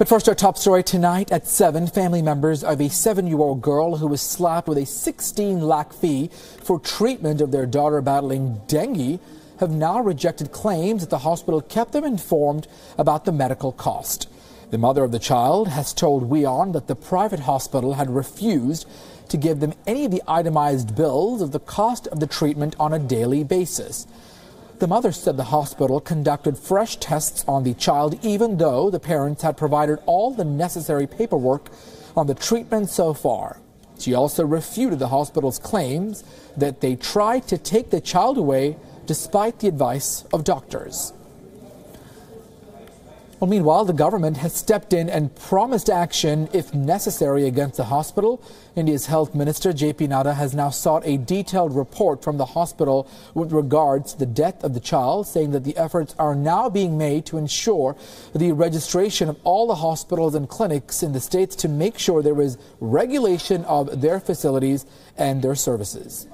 But first, our top story tonight at 7. Family members of a 7-year-old girl who was slapped with a 16 lakh fee for treatment of their daughter battling dengue have now rejected claims that the hospital kept them informed about the medical cost. The mother of the child has told WION that the private hospital had refused to give them any of the itemized bills of the cost of the treatment on a daily basis. The mother said the hospital conducted fresh tests on the child, even though the parents had provided all the necessary paperwork on the treatment so far. She also refuted the hospital's claims that they tried to take the child away despite the advice of doctors. Well, meanwhile, the government has stepped in and promised action if necessary against the hospital. India's Health Minister JP Nadda has now sought a detailed report from the hospital with regards to the death of the child, saying that the efforts are now being made to ensure the registration of all the hospitals and clinics in the states to make sure there is regulation of their facilities and their services.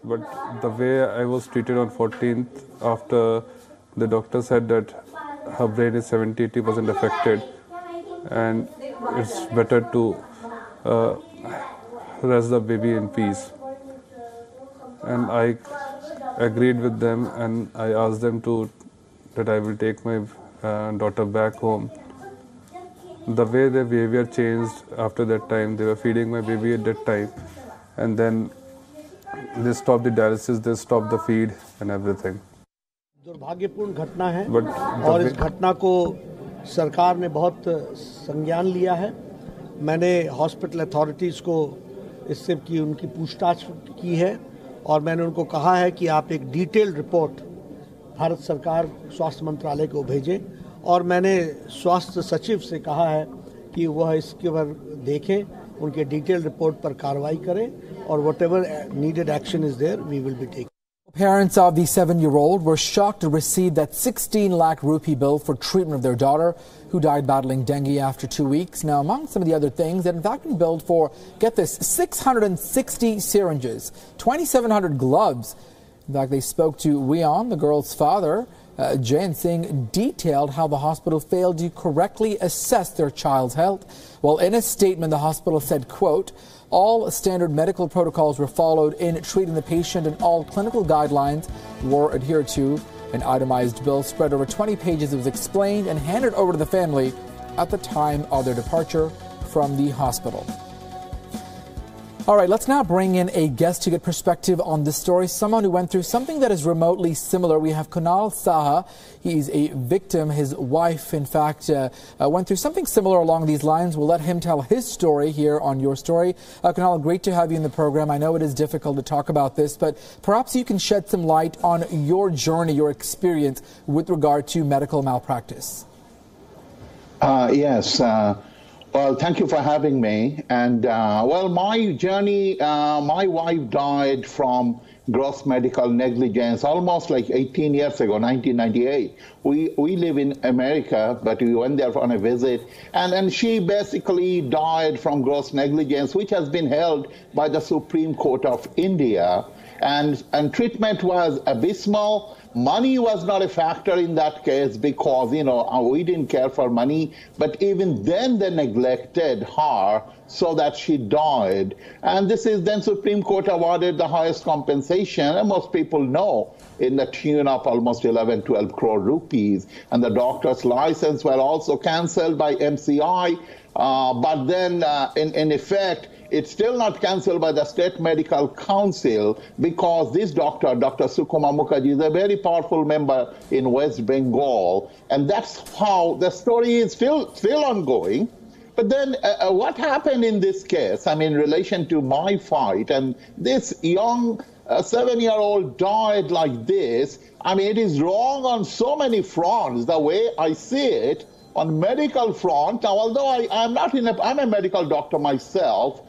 But the way I was treated on 14th, after the doctor said that her brain is 70-80% affected and it's better to rest the baby in peace. And I agreed with them and I asked them that I will take my daughter back home. The way their behavior changed after that time, they were feeding my baby at that time, and then they stopped the dialysis, they stopped the feed and everything. दुर्भाग्यपूर्ण घटना है और इस घटना को सरकार ने बहुत संज्ञान लिया है। मैंने हॉस्पिटल अथॉरिटीज़ को इससे की उनकी पूछताछ की है और मैंने उनको कहा है कि आप एक डिटेल्ड रिपोर्ट भारत सरकार स्वास्थ्य मंत्रालय को भेजें और मैंने स्वास्थ्य सचिव से कहा है कि वह इसके पर देखें, उनके डिटेल्ड रिपोर्ट पर कार्रवाई करें और whatever needed action is there, we will be taking. Parents of the 7-year-old were shocked to receive that 16 lakh rupee bill for treatment of their daughter who died battling dengue after 2 weeks. Now, among some of the other things that in fact been billed for, get this, 660 syringes, 2,700 gloves. In fact, they spoke to WION, the girl's father. Jain Singh detailed how the hospital failed to correctly assess their child's health. Well, in a statement, the hospital said, quote, all standard medical protocols were followed in treating the patient and all clinical guidelines were adhered to. An itemized bill spread over 20 pages was explained and handed over to the family at the time of their departure from the hospital. All right, let's now bring in a guest to get perspective on this story, someone who went through something that is remotely similar. We have Kunal Saha. He's a victim. His wife, in fact, went through something similar along these lines. We'll let him tell his story here on Your Story. Kunal, great to have you in the program. I know it is difficult to talk about this, but perhaps you can shed some light on your journey, your experience with regard to medical malpractice. Yes. Well, thank you for having me. And well, my journey, my wife died from gross medical negligence almost like 18 years ago, 1998. We live in America, but we went there on a visit. And she basically died from gross negligence, which has been held by the Supreme Court of India. And treatment was abysmal. Money was not a factor in that case because, you know, we didn't care for money. But even then they neglected her so that she died. And this is then Supreme Court awarded the highest compensation. And most people know in the tune of almost 11, 12 crore rupees. And the doctor's license were also cancelled by MCI. But then in effect, it's still not cancelled by the State Medical Council because this doctor, Dr. Sukuma Mukherjee, is a very powerful member in West Bengal. And that's how the story is still ongoing. But then what happened in this case, I mean, in relation to my fight, and this young 7-year-old died like this, I mean, it is wrong on so many fronts, the way I see it. On medical front, now, although I'm a medical doctor myself,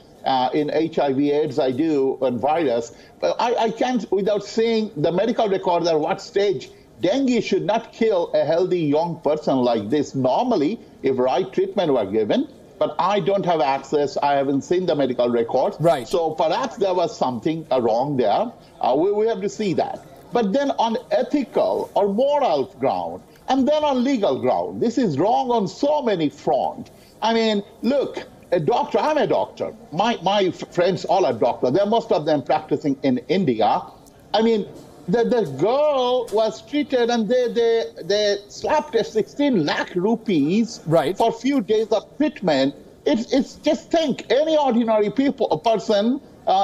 in HIV/AIDS I do, and virus, but I can't, without seeing the medical record at what stage, dengue should not kill a healthy young person like this normally if right treatment were given. but I don't have access. I haven't seen the medical records. Right. So perhaps there was something wrong there. We have to see that. But then on ethical or moral ground, and then on legal ground, this is wrong on so many fronts. I mean, look, a doctor, I'm a doctor. My friends all are doctors. They're most of them practicing in India. I mean, the girl was treated and they slapped her 16 lakh rupees for a few days of treatment. It's just think, any ordinary person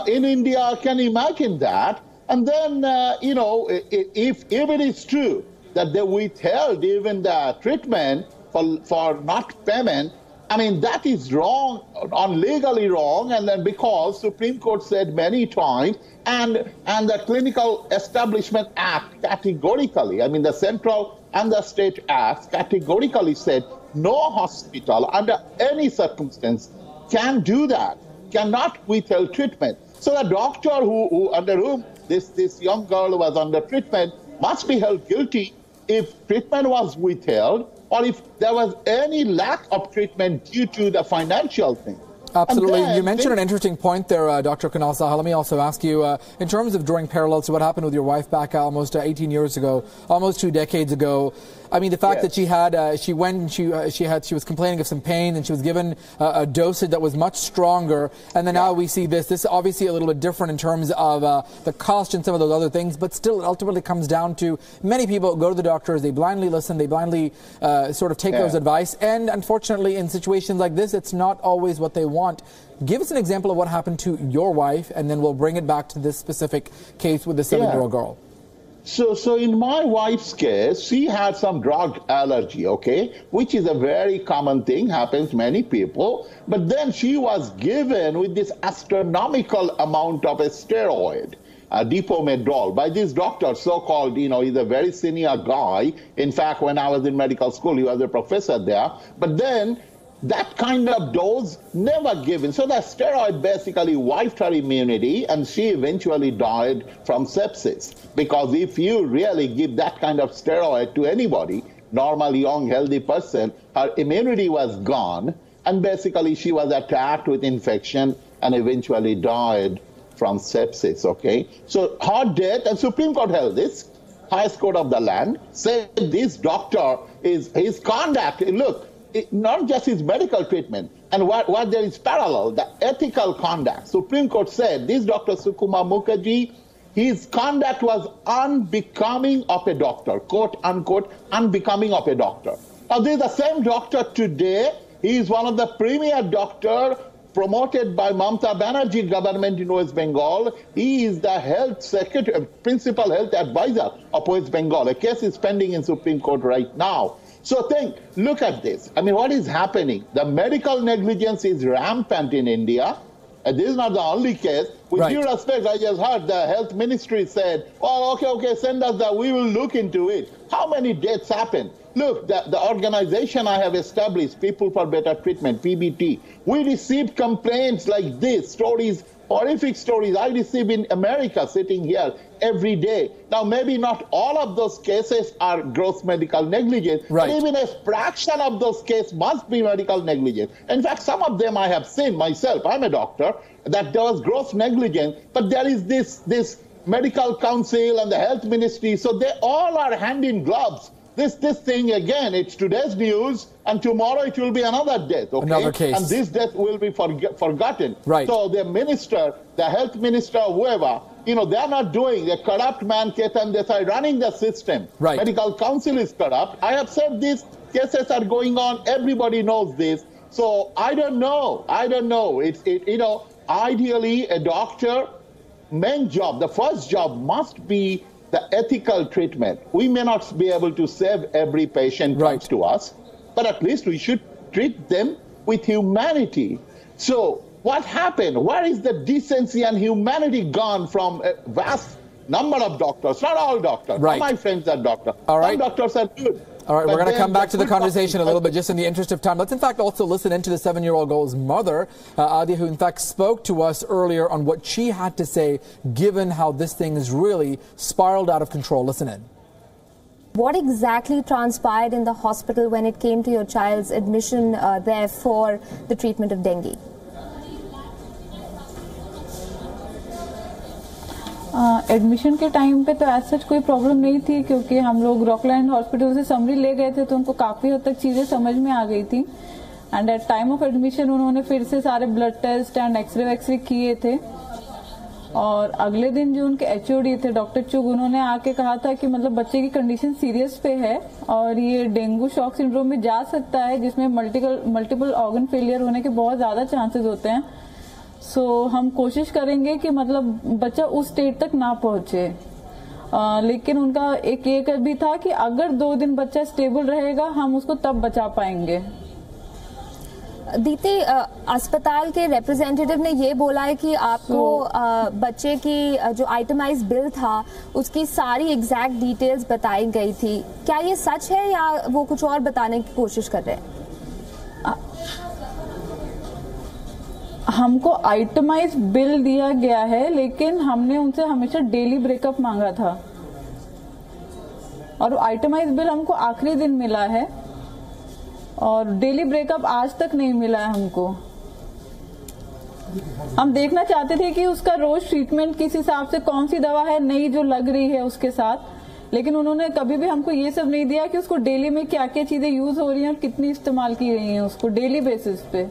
in India can imagine that. And then, you know, if it is true that they withheld even the treatment for not payment, I mean, that is wrong, legally wrong, and then because Supreme Court said many times, and the Clinical Establishment Act categorically, I mean, the central and the state acts categorically said no hospital under any circumstance can do that, cannot withhold treatment. So the doctor who under whom this young girl was under treatment must be held guilty if treatment was withheld, or if there was any lack of treatment due to the financial thing. Absolutely. You mentioned an interesting point there, Dr. Kunal Saha. Let me also ask you, in terms of drawing parallels to what happened with your wife back almost 18 years ago, almost 2 decades ago. I mean, the fact that she had, she was complaining of some pain, and she was given a dosage that was much stronger, and then now we see this. This is obviously a little bit different in terms of the cost and some of those other things, but still, it ultimately comes down to many people go to the doctors, they blindly listen, they blindly sort of take those advice, and unfortunately, in situations like this, it's not always what they want. Give us an example of what happened to your wife, and then we'll bring it back to this specific case with the 7-year-old girl. So in my wife's case, she had some drug allergy, okay, which is a very common thing, happens to many people. But then she was given with this astronomical amount of a steroid, dipomedrol, by this doctor, so-called, you know, he's a very senior guy. In fact, when I was in medical school, he was a professor there. But then that kind of dose never given. So the steroid basically wiped her immunity, and she eventually died from sepsis. Because if you really give that kind of steroid to anybody, normal, young, healthy person, her immunity was gone, and basically she was attacked with infection and eventually died from sepsis, okay? So her death, and Supreme Court held this, highest court of the land, said this doctor his conduct, look, not just his medical treatment, and what there is parallel, the ethical conduct. Supreme Court said this Dr. Sukumar Mukherjee, his conduct was unbecoming of a doctor, quote unquote, unbecoming of a doctor. Now this is the same doctor today. He is one of the premier doctor promoted by Mamata Banerjee government in West Bengal. He is the health secretary, principal health advisor of West Bengal. A case is pending in Supreme Court right now. So look at this. I mean, what is happening? The medical negligence is rampant in India. And this is not the only case. With due respect, I just heard the health ministry said, oh, okay, send us that. We will look into it. How many deaths happen? Look, the organization I have established, People for Better Treatment, PBT, we received complaints like this, stories, horrific stories I receive in America sitting here every day. Now, maybe not all of those cases are gross medical negligence, but even a fraction of those cases must be medical negligence. In fact, some of them I have seen myself, I'm a doctor, that there was gross negligence, but there is this medical council and the health ministry, so they all are hand in gloves. This thing, again, it's today's news, and tomorrow it will be another death, okay? Another case. And this death will be forgotten. Right. So the minister, the health minister, whoever, you know, they're not doing. The corrupt man, Ketan Desai, running the system. Right. Medical council is corrupt. I have said these cases are going on. Everybody knows this. So I don't know. You know, ideally, a doctor, main job, the first job must be the ethical treatment. We may not be able to save every patient who comes to us, but at least we should treat them with humanity. So what happened? Where is the decency and humanity gone from a vast number of doctors? Not all doctors. Right. My friends are doctors. All right. Some doctors are good. All right, we're going to come back to the conversation a little bit just in the interest of time. Let's in fact also listen into the 7-year-old girl's mother, Adia, who in fact spoke to us earlier on what she had to say given how this thing is really spiraled out of control. Listen in. What exactly transpired in the hospital when it came to your child's admission there for the treatment of dengue? Admission के time पे तो ऐसा कोई problem नहीं थी, क्योंकि हम लोग रॉकलैंड हॉस्पिटल से समरी ले गए थे, तो उनको काफ़ी हद तक चीज़ें समझ में आ गई थी। And at time of admission उन्होंने फिर से सारे ब्लड टेस्ट एंड एक्सरे किए थे, और अगले दिन जो उनके एचओडी थे डॉक्टर चुग, उन्होंने आके कहा था कि मतलब बच्चे की कंडीशन सीरियस पे है और ये डेंगू शॉक सिंड्रोम में जा सकता है, जिसमें मल्टीपल ऑर्गन फेलियर होने के बहुत ज़्यादा चांसेस होते हैं। सो हम कोशिश करेंगे कि मतलब बच्चा उस स्टेट तक ना पहुंचे, लेकिन उनका एक ये भी था कि अगर 2 दिन बच्चा स्टेबल रहेगा हम उसको तब बचा पाएंगे। दीदी, अस्पताल के रिप्रेजेंटेटिव ने ये बोला है कि आपको बच्चे की जो आइटमाइज बिल था उसकी सारी एग्जैक्ट डिटेल्स बताई गई थी। क्या ये सच है या वो कुछ और बताने की कोशिश कर रहे हैं? हमको आइटमाइज बिल दिया गया है, लेकिन हमने उनसे हमेशा डेली ब्रेकअप मांगा था, और आइटमाइज बिल हमको आखिरी दिन मिला है, और डेली ब्रेकअप आज तक नहीं मिला है हमको। हम देखना चाहते थे कि उसका रोज ट्रीटमेंट किस हिसाब से, कौन सी दवा है नई जो लग रही है उसके साथ, लेकिन उन्होंने कभी भी हमको ये सब नहीं दिया कि उसको डेली में क्या क्या चीजें यूज हो रही हैं और कितनी इस्तेमाल की रही हैं उसको डेली बेसिस पे।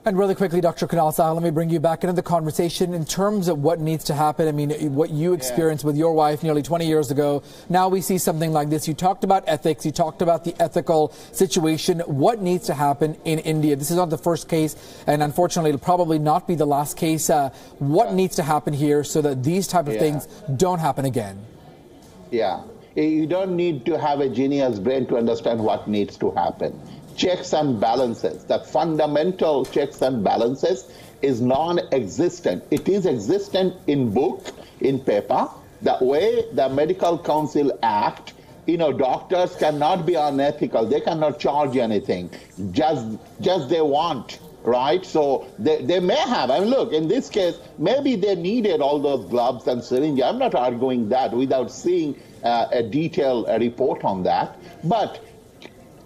And really quickly, Dr. Kunal Saha, let me bring you back into the conversation in terms of what needs to happen. I mean, what you experienced with your wife nearly 20 years ago. Now we see something like this. You talked about ethics. You talked about the ethical situation. What needs to happen in India? This is not the first case, and unfortunately, it'll probably not be the last case. What needs to happen here so that these type of things don't happen again? Yeah. You don't need to have a genius brain to understand what needs to happen. Checks and balances, the fundamental checks and balances is non-existent. It is existent in book, in paper. The way the Medical Council Act, doctors cannot be unethical. They cannot charge anything. Just they want, right? So they may have, I mean, look, in this case, maybe they needed all those gloves and syringes. I'm not arguing that without seeing a detailed report on that. But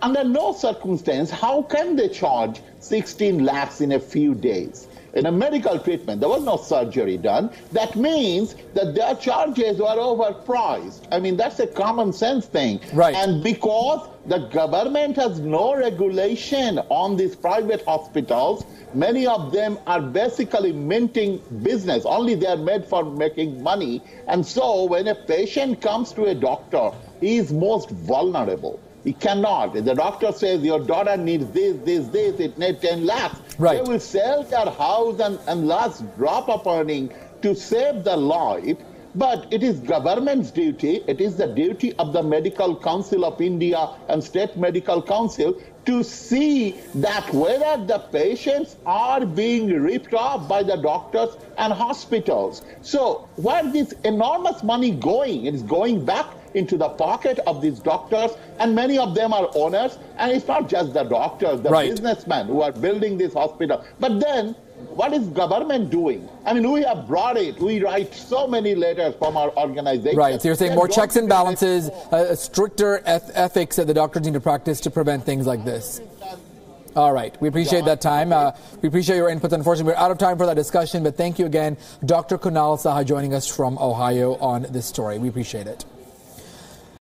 under no circumstance, how can they charge 16 lakhs in a few days? In a medical treatment, there was no surgery done. That means that their charges were overpriced. I mean, that's a common sense thing. Right. And because the government has no regulation on these private hospitals, many of them are basically minting business. Only they are made for making money. And so when a patient comes to a doctor, he is most vulnerable. He cannot. If the doctor says your daughter needs this, it needs 10 lakhs. Right. They will sell their house and last drop of earning to save the life. But it is government's duty, it is the duty of the Medical Council of India and State Medical Council to see that whether the patients are being ripped off by the doctors and hospitals. So where this enormous money going? It is going back into the pocket of these doctors, and many of them are owners, and it's not just the doctors, the businessmen who are building this hospital. But then, what is government doing? I mean, we have brought it. We write so many letters from our organization. Right, so you're saying more checks and balances, stricter ethics that the doctors need to practice to prevent things like this. All right, we appreciate that time. We appreciate your input. Unfortunately, we're out of time for that discussion, but thank you again, Dr. Kunal Saha, joining us from Ohio on this story. We appreciate it.